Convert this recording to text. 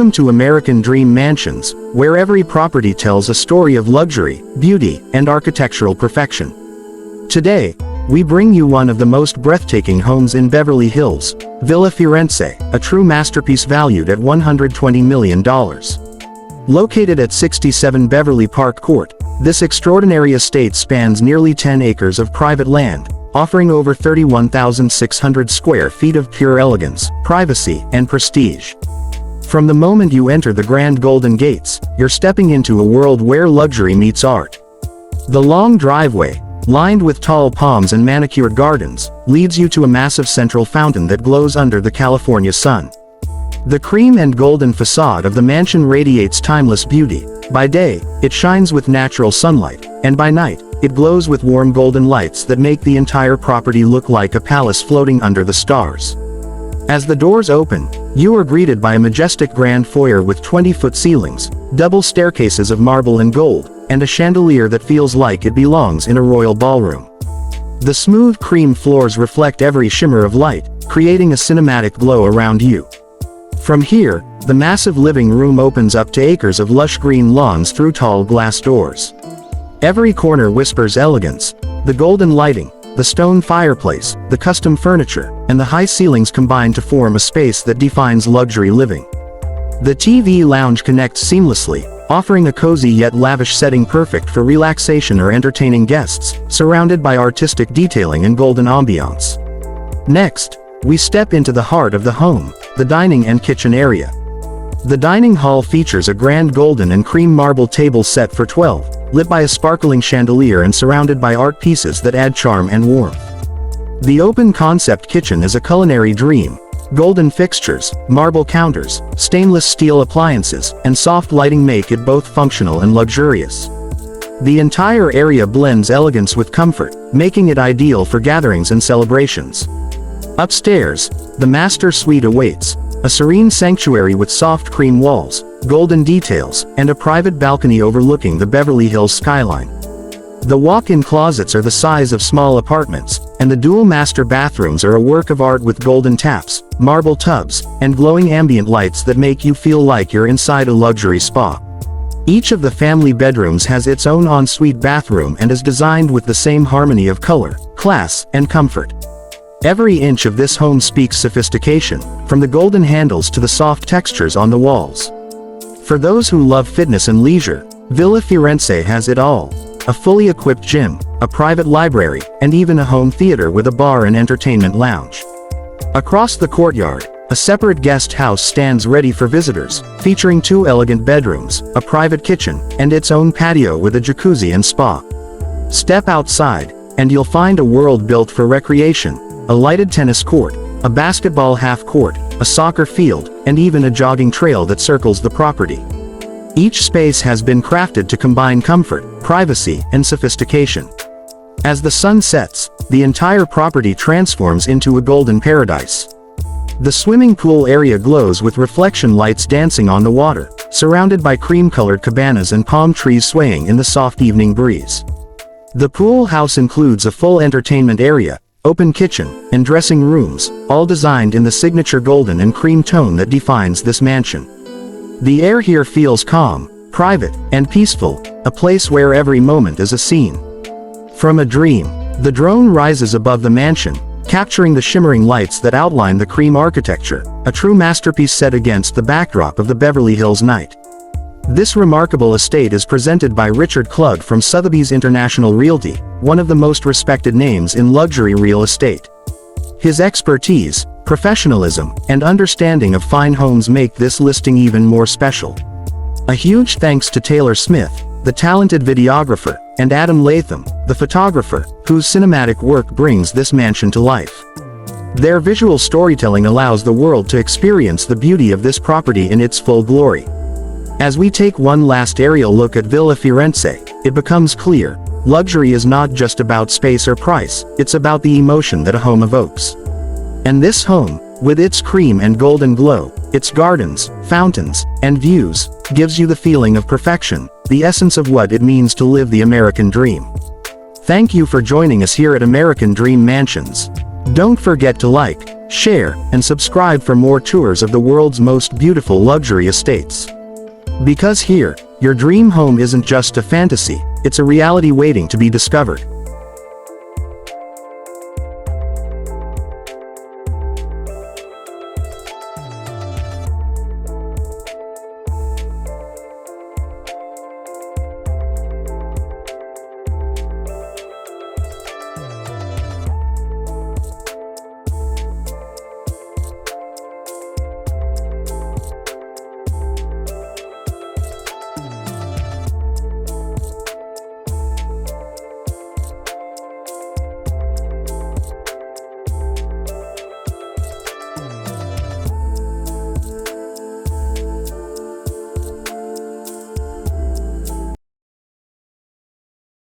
Welcome to American Dream Mansions, where every property tells a story of luxury, beauty, and architectural perfection. Today, we bring you one of the most breathtaking homes in Beverly Hills, Villa Firenze, a true masterpiece valued at $120 million. Located at 67 Beverly Park Court, this extraordinary estate spans nearly 10 acres of private land, offering over 31,600 square feet of pure elegance, privacy, and prestige. From the moment you enter the grand golden gates, you're stepping into a world where luxury meets art. The long driveway, lined with tall palms and manicured gardens, leads you to a massive central fountain that glows under the California sun. The cream and golden facade of the mansion radiates timeless beauty. By day, it shines with natural sunlight, and by night, it glows with warm golden lights that make the entire property look like a palace floating under the stars. As the doors open, you are greeted by a majestic grand foyer with 20-foot ceilings, double staircases of marble and gold, and a chandelier that feels like it belongs in a royal ballroom. The smooth cream floors reflect every shimmer of light, creating a cinematic glow around you. From here, the massive living room opens up to acres of lush green lawns through tall glass doors. Every corner whispers elegance. The golden lighting, the stone fireplace, the custom furniture, and the high ceilings combine to form a space that defines luxury living. The TV lounge connects seamlessly, offering a cozy yet lavish setting perfect for relaxation or entertaining guests, surrounded by artistic detailing and golden ambiance. Next, we step into the heart of the home, the dining and kitchen area. The dining hall features a grand golden and cream marble table set for 12, lit by a sparkling chandelier and surrounded by art pieces that add charm and warmth. The open-concept kitchen is a culinary dream. Golden fixtures, marble counters, stainless steel appliances, and soft lighting make it both functional and luxurious. The entire area blends elegance with comfort, making it ideal for gatherings and celebrations. Upstairs, the master suite awaits, a serene sanctuary with soft cream walls, golden details, and a private balcony overlooking the Beverly Hills skyline. The walk-in closets are the size of small apartments, and the dual master bathrooms are a work of art with golden taps, marble tubs, and glowing ambient lights that make you feel like you're inside a luxury spa. Each of the family bedrooms has its own ensuite bathroom and is designed with the same harmony of color, class, and comfort. Every inch of this home speaks sophistication, from the golden handles to the soft textures on the walls. For those who love fitness and leisure, Villa Firenze has it all. A fully equipped gym, a private library, and even a home theater with a bar and entertainment lounge. Across the courtyard, a separate guest house stands ready for visitors, featuring 2 elegant bedrooms, a private kitchen, and its own patio with a jacuzzi and spa. Step outside, and you'll find a world built for recreation. A lighted tennis court, a basketball half-court, a soccer field, and even a jogging trail that circles the property. Each space has been crafted to combine comfort, privacy, and sophistication. As the sun sets, the entire property transforms into a golden paradise. The swimming pool area glows with reflection lights dancing on the water, surrounded by cream-colored cabanas and palm trees swaying in the soft evening breeze. The pool house includes a full entertainment area, open kitchen, and dressing rooms, all designed in the signature golden and cream tone that defines this mansion. The air here feels calm, private, and peaceful, a place where every moment is a scene from a dream. The drone rises above the mansion, capturing the shimmering lights that outline the cream architecture, a true masterpiece set against the backdrop of the Beverly Hills night. This remarkable estate is presented by Richard Klug from Sotheby's International Realty, one of the most respected names in luxury real estate. His expertise, professionalism, and understanding of fine homes make this listing even more special. A huge thanks to Taylor Smith, the talented videographer, and Adam Latham, the photographer, whose cinematic work brings this mansion to life. Their visual storytelling allows the world to experience the beauty of this property in its full glory. As we take one last aerial look at Villa Firenze, it becomes clear, luxury is not just about space or price, it's about the emotion that a home evokes. And this home, with its cream and golden glow, its gardens, fountains, and views, gives you the feeling of perfection, the essence of what it means to live the American dream. Thank you for joining us here at American Dream Mansions. Don't forget to like, share, and subscribe for more tours of the world's most beautiful luxury estates. Because here, your dream home isn't just a fantasy, it's a reality waiting to be discovered.